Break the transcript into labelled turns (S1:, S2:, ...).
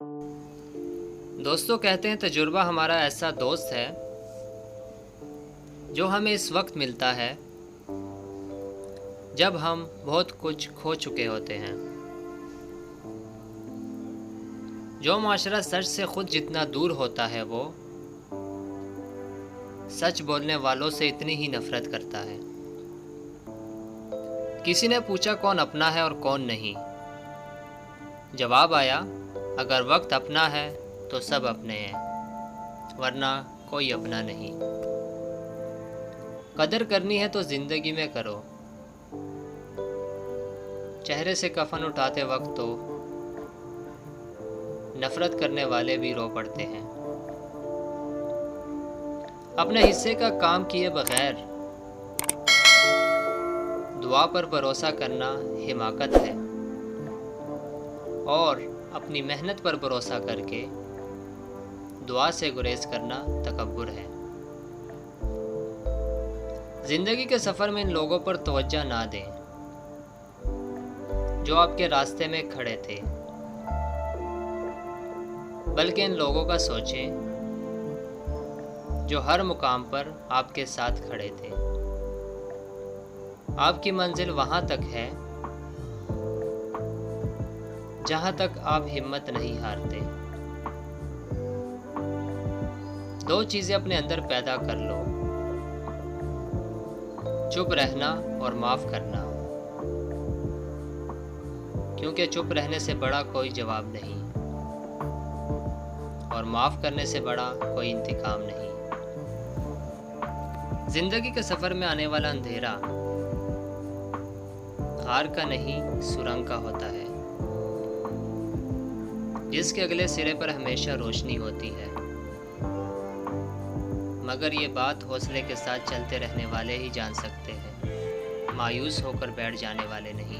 S1: दोस्तों कहते हैं तजुर्बा हमारा ऐसा दोस्त है जो हमें इस वक्त मिलता है जब हम बहुत कुछ खो चुके होते हैं। जो माशरा सच से खुद जितना दूर होता है वो सच बोलने वालों से इतनी ही नफरत करता है। किसी ने पूछा कौन अपना है और कौन नहीं। जवाब आया, अगर वक्त अपना है तो सब अपने हैं, वरना कोई अपना नहीं। कदर करनी है तो जिंदगी में करो। चेहरे से कफन उठाते वक्त तो नफरत करने वाले भी रो पड़ते हैं। अपने हिस्से का काम किए बगैर दुआ पर भरोसा करना हिमाकत है, और अपनी मेहनत पर भरोसा करके दुआ से गुरेज करना तकब्बुर है। जिंदगी के सफ़र में इन लोगों पर तवज्जो ना दें जो आपके रास्ते में खड़े थे, बल्कि इन लोगों का सोचें जो हर मुकाम पर आपके साथ खड़े थे। आपकी मंजिल वहाँ तक है जहाँ तक आप हिम्मत नहीं हारते। दो चीज़ें अपने अंदर पैदा कर लो, चुप रहना और माफ़ करना, क्योंकि चुप रहने से बड़ा कोई जवाब नहीं और माफ़ करने से बड़ा कोई इंतकाम नहीं। जिंदगी के सफ़र में आने वाला अंधेरा गार का नहीं सुरंग का होता है, जिसके अगले सिरे पर हमेशा रोशनी होती है। मगर ये बात हौसले के साथ चलते रहने वाले ही जान सकते हैं, मायूस होकर बैठ जाने वाले नहीं।